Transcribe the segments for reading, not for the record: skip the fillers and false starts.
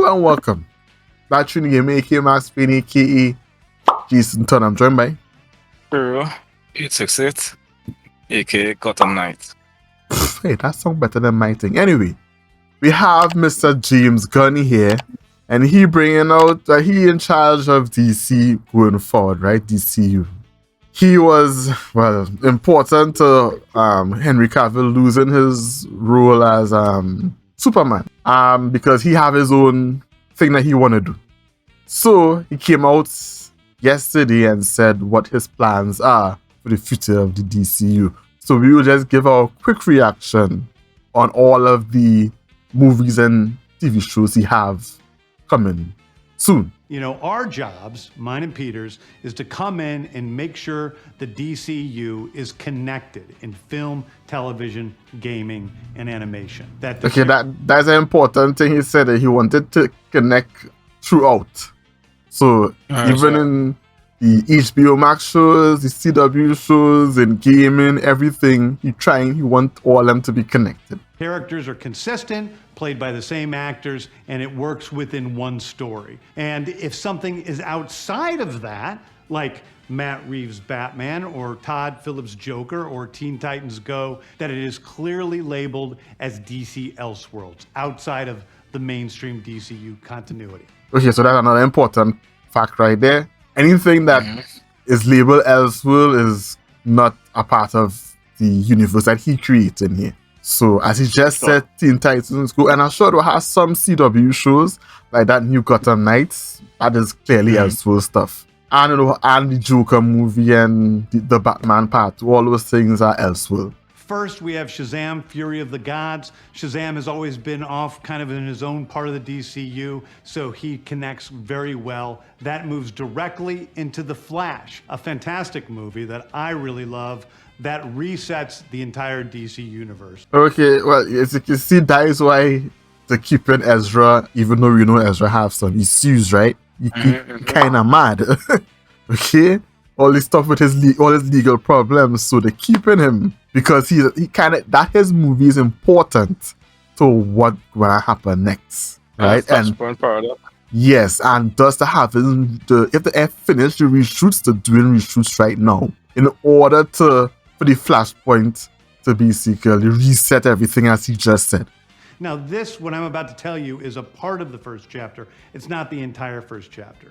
Hello and welcome. Back to the game, aka Max Payne, aka Jason Turn. I'm joined by True. 868, aka Gotham Knight. Hey, that sounds better than my thing. Anyway, we have Mr. James Gunn here, and he bringing out he in charge of DC going forward, right? DCU. He was important to Henry Cavill losing his role as Superman because he have his own thing that he want to do. So he came out yesterday and said what his plans are for the future of the DCU. So we will just give our quick reaction on all of the movies and TV shows he have coming soon. You know, our jobs, mine and Peter's, is to come in and make sure the DCU is connected in film, television, gaming, and animation. That's an important thing. He said that he wanted to connect throughout. So even in the HBO Max shows, the CW shows, and gaming, everything, he wants all them to be connected. Characters are consistent, played by the same actors, and it works within one story. And if something is outside of that, like Matt Reeves' Batman or Todd Phillips' Joker or Teen Titans Go, that it is clearly labeled as DC Elseworlds, outside of the mainstream DCU continuity. Okay, so that's another important fact right there. Anything that is labeled Elseworld is not a part of the universe that he created here. So as he just said, Teen Titans Go, and I'm sure it has some CW shows like that new Gotham Knights. That is clearly Elseworld stuff. And and the Joker movie and the Batman part, all those things are Elseworld. First, we have Shazam, Fury of the Gods. Shazam has always been off kind of in his own part of the DCU, so he connects very well. That moves directly into The Flash, a fantastic movie that I really love that resets the entire DC universe. Okay, well, as you can see, that is why they're keeping Ezra, even though we know Ezra have some issues, right? He kind of mad. Okay? All this stuff with all his legal problems, so they're keeping him because he kind of that his movie is important to what gonna happen next, right? And yes, and just to have if they finish the reshoots, they're doing reshoots right now in order for the Flashpoint to basically reset everything as he just said. Now, what I'm about to tell you, is a part of the first chapter. It's not the entire first chapter.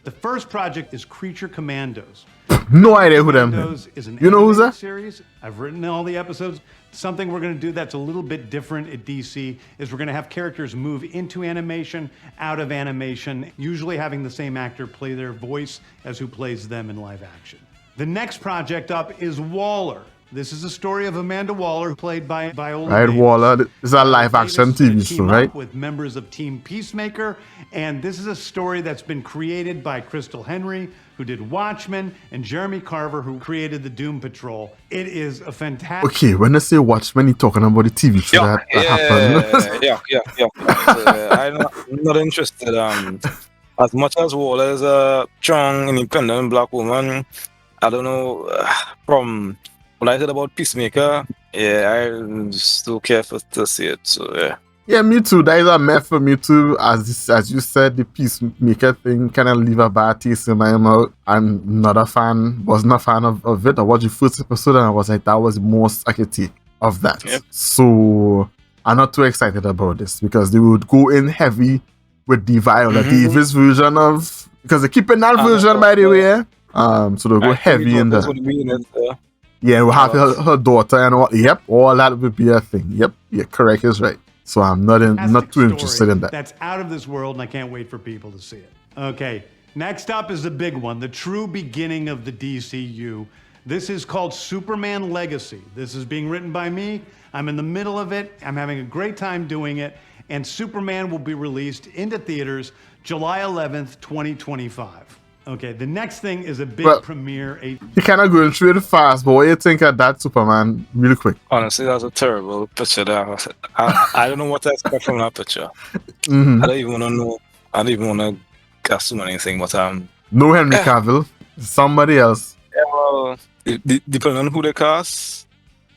The first project is Creature Commandos. No idea who them is. You know who's that? Series. I've written all the episodes. Something we're going to do that's a little bit different at DC is we're going to have characters move into animation, out of animation, usually having the same actor play their voice as who plays them in live action. The next project up is Waller. This is a story of Amanda Waller, played by Viola Davis. Waller is a live-action TV show, right? With members of Team Peacemaker, and this is a story that's been created by Crystal Henry, who did Watchmen, and Jeremy Carver, who created the Doom Patrol. It is a fantastic... Okay, when I say Watchmen, you're talking about the TV show that happened. I'm not interested. As much as Waller is a strong, independent black woman, I don't know, from... What I heard about Peacemaker, I'm still careful to see it. So yeah, me too. That is a mess for me too. As you said, the Peacemaker thing kind of leave a bad taste in my mouth. I'm not a fan. Wasn't a fan of it. I watched the first episode and I was like, that was the most I could take of that. Yep. So I'm not too excited about this because they would go in heavy with the Viola Davis version of, because they're keeping that version by the way. So they'll go heavy in the. Yeah, we'll have her daughter and all. Yep, all that would be a thing. Yep, yeah, correct is right. So I'm not too interested in that. That's out of this world, and I can't wait for people to see it. Okay, next up is the big one, the true beginning of the DCU. This is called Superman Legacy. This is being written by me. I'm in the middle of it. I'm having a great time doing it. And Superman will be released into theaters July 11th, 2025. Okay, the next thing is a big premiere. You kind of going through it fast, but what do you think of that Superman really quick? Honestly, that's a terrible picture. I don't know what to expect from that picture. I don't even want to know. I don't even want to guess on anything, but no Henry Cavill. Somebody else. Yeah, well, depending on who they cast,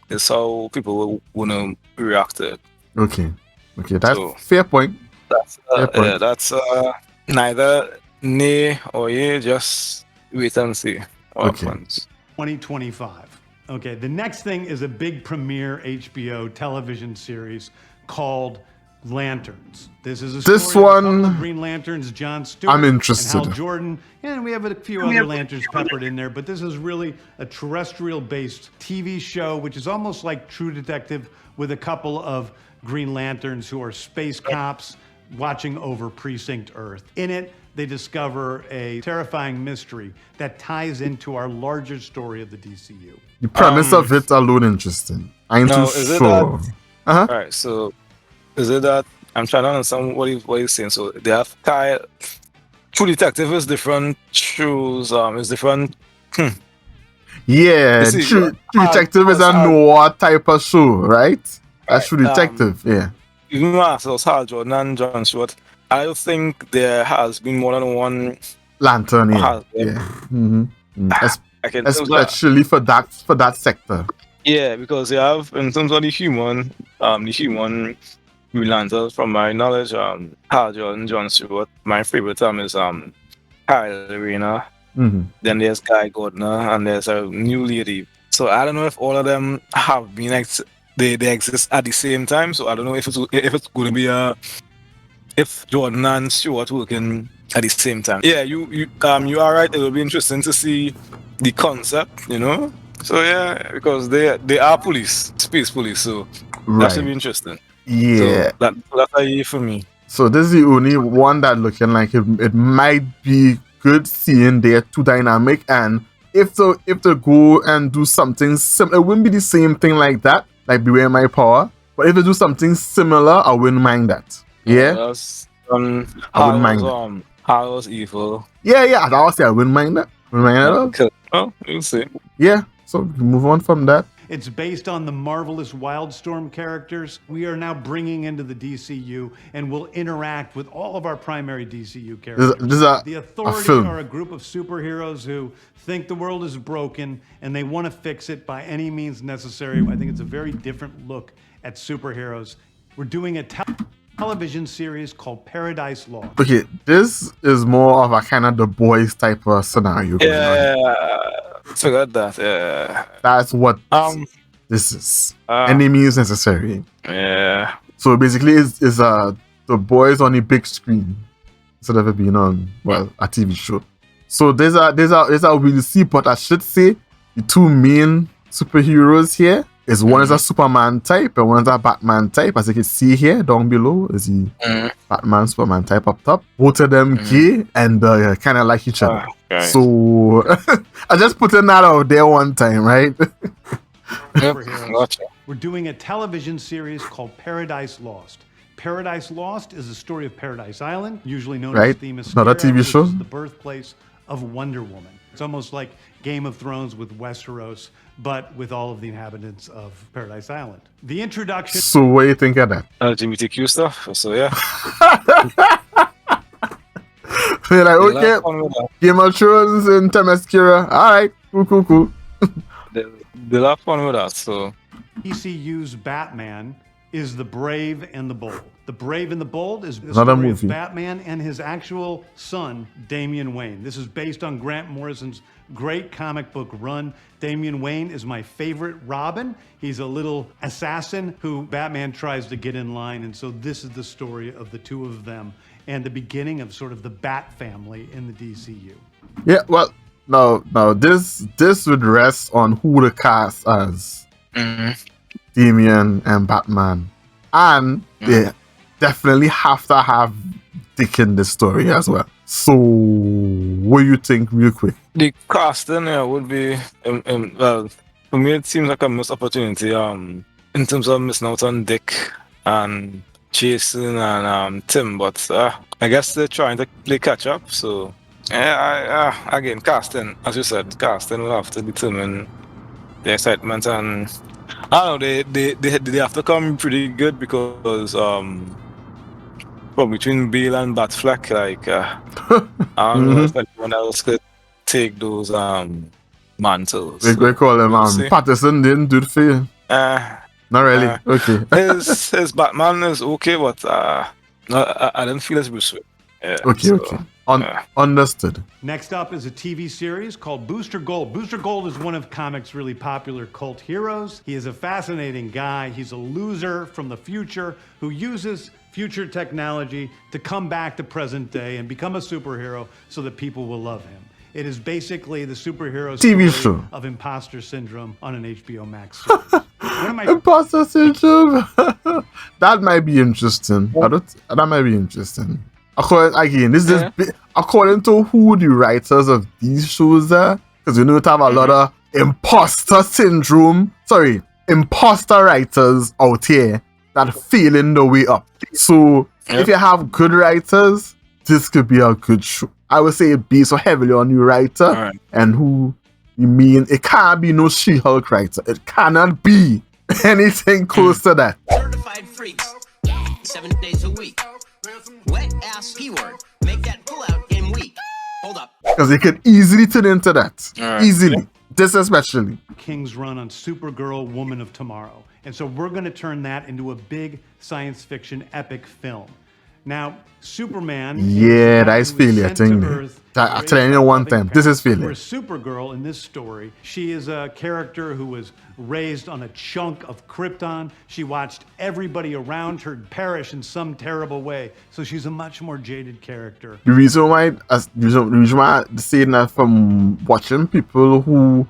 is how people will want to react to it. Okay, that's fair point. That's neither nay or yay. Just wait and see what Okay. happens. 2025. Okay, the next thing is a big premiere HBO television series called Lanterns. This is a story This of a couple one, of Green Lanterns, John Stewart I'm and interested. Hal Jordan, and we have a few other lanterns peppered in there, but this is really a terrestrial-based TV show, which is almost like True Detective with a couple of Green Lanterns who are space cops watching over Precinct Earth. In it, they discover a terrifying mystery that ties into our larger story of the DCU. The premise of it alone interesting. I ain't Now, too is it sure. All right, so is it that I'm trying to understand what he's saying? So they have True Detective is different. Shows is different. Yeah, You see, True Detective is a noir type of show, right? That's True Detective, yeah. Even Masters, Hal Jordan and John Stewart. I don't think there has been more than one Lantern, yeah. Hal. Yeah. Especially for that sector. Yeah, because they have in terms of the human Green Lanterns, from my knowledge, Hal Jordan, John Stewart. My favorite is Kyle Rayner. Then there's Guy Gardner, and there's a new lady. So I don't know if all of them have been they exist at the same time. So I don't know if it's going to be if Jordan and Stewart working at the same time. Yeah, you are right. It will be interesting to see the concept, you know. So yeah, because they are police, space police. So that should be interesting. Yeah. So that's a year for me. So this is the only one that looking like it might be good seeing their two dynamic, and if they go and do something similar, it wouldn't be the same thing like that, like Beware My Power. But if they do something similar, I wouldn't mind that. Yeah. I wouldn't mind that. How was evil? Yeah. I would say I wouldn't mind that. Wouldn't mind that at all. Oh, we'll see. Yeah. So move on from that. It's based on the marvelous Wildstorm characters we are now bringing into the DCU and will interact with all of our primary DCU characters. The Authority are a group of superheroes who think the world is broken and they want to fix it by any means necessary. I think it's a very different look at superheroes. We're doing a television series called Paradise Lost. Okay, this is more of a kind of The Boys type of scenario. Forgot that. Yeah. That's what this is. Any means necessary. Yeah. So basically, it's The Boys on the big screen instead of it being on a TV show. So there's a we'll see, but I should say the two main superheroes here is one is a Superman type and one is a Batman type. As you can see here down below is the Batman Superman type up top. Both of them gay and kind of like each other. Okay. So I just putting that out there one time, right? Gotcha. We're doing a television series called Paradise Lost. Paradise Lost is the story of Paradise Island, usually known as Themyscira, not a TV show. Which is the birthplace of Wonder Woman. It's almost like Game of Thrones with Westeros, but with all of the inhabitants of Paradise Island. The introduction. So what do you think of that? LGBTQ stuff. So yeah. They're like, okay, Game of Thrones and Themyscira. All right, cool. They have fun with that. So DCU's Batman is The Brave and the Bold. The Brave and the Bold is the Another story movie. of Batman and his actual son, Damian Wayne. This is based on Grant Morrison's great comic book run. Damian Wayne is my favorite Robin. He's a little assassin who Batman tries to get in line, and so this is the story of the two of them and the beginning of sort of the Bat family in the DCU. Yeah, well, no, this would rest on who the cast as Damian and Batman, and they definitely have to have Dick in the story as well. So, what do you think, real quick? The casting would be well, for me it seems like a missed opportunity in terms of missing out on Dick and Jason and Tim, but I guess they're trying to play catch up. So again, casting, as you said, casting will have to determine the excitement, and I don't know, they have to come pretty good because between Bale and Batfleck, like I don't know if anyone else could take those mantles. We call them Patterson didn't do it for you. Not really. Okay. his Batman is okay, but No, I didn't feel as Bruce Wayne. Yeah, Okay, so, okay. yeah. Understood. Next up is a TV series called Booster Gold. Booster Gold is one of comics' really popular cult heroes. He is a fascinating guy. He's a loser from the future who uses future technology to come back to present day and become a superhero so that people will love him. It is basically the superhero TV story show. of imposter syndrome on an HBO Max series. One of my Imposter syndrome. That might be interesting. That might be interesting. According to who the writers of these shows are, because you know to have a lot of imposter writers out here that feeling the way up. So if you have good writers, this could be a good show. I would say it based so heavily on your writer and who you mean. It can't be no She-Hulk writer. It cannot be anything close to that. Certified freaks. 7 days a week. Wet ass keyword. Make that pull out game week. Hold up. Because it could easily turn into that. Easily. This especially. King's run on Supergirl, Woman of Tomorrow. And so we're going to turn that into a big science fiction epic film. Now, Superman. Yeah, that is failure thing. Actually, I know one time. This is failure. Whereas Supergirl in this story, she is a character who was raised on a chunk of Krypton. She watched everybody around her perish in some terrible way. So she's a much more jaded character. The reason why I say that from watching people who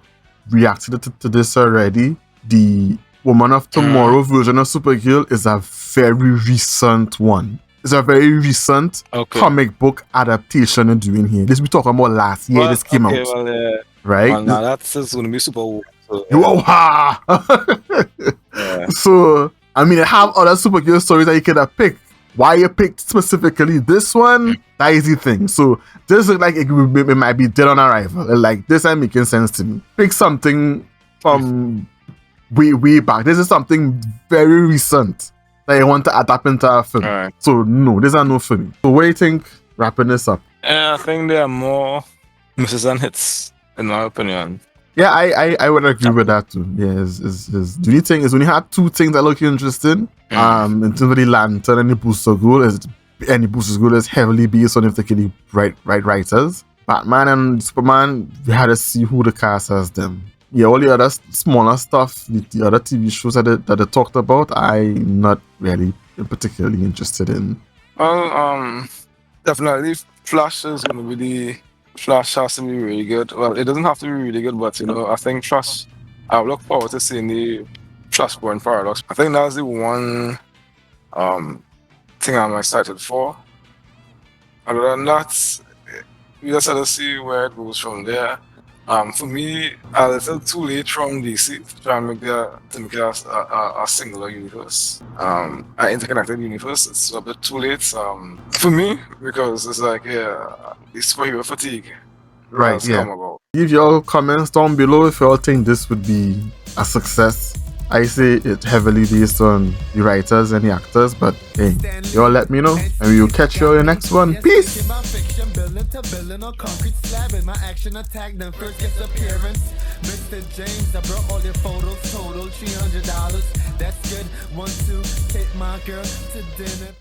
reacted to this already, the Woman of Tomorrow version of Supergirl is a very recent one. It's a very recent comic book adaptation they're doing here. This we talking about last year. This came out, right? Well, now that's going to be super. So, So I mean, I have other Supergirl stories that you could have picked. Why you picked specifically this one? That is the thing. So this looks like it might be dead on arrival. Like this ain't making sense to me. Pick something from way back. This is something very recent that you want to adapt into a film. So no, these are no for me. So what do you think wrapping this up? I think there are more misses than hits, in my opinion. Yeah, I would agree with that too. Yeah, the only thing is when you had two things that look interesting, in terms of the Lantern and the Booster Goal, the Booster Goal is heavily based on if they can the right writers. Batman and Superman, we had to see who the cast has them. Yeah, all the other smaller stuff, the other TV shows that they talked about, I'm not really particularly interested in. Well, definitely Flash is going to be Flash has to be really good. Well, it doesn't have to be really good, but I think Flash. I look forward to seeing the Flashpoint Paradox. I think that's the one thing I'm excited for. Other than that, we just have to see where it goes from there. For me, a little too late from DC to try and make it a singular universe, an interconnected universe. It's a bit too late for me because it's like it's superhero fatigue. Right, yeah. Leave your comments down below if you all think this would be a success. I say it's heavily based on the writers and the actors, but hey, you all let me know, and we will catch you on the next one. Peace! Mr. James, I brought all your photos, total $300. That's good. 1, 2, take my girl to dinner.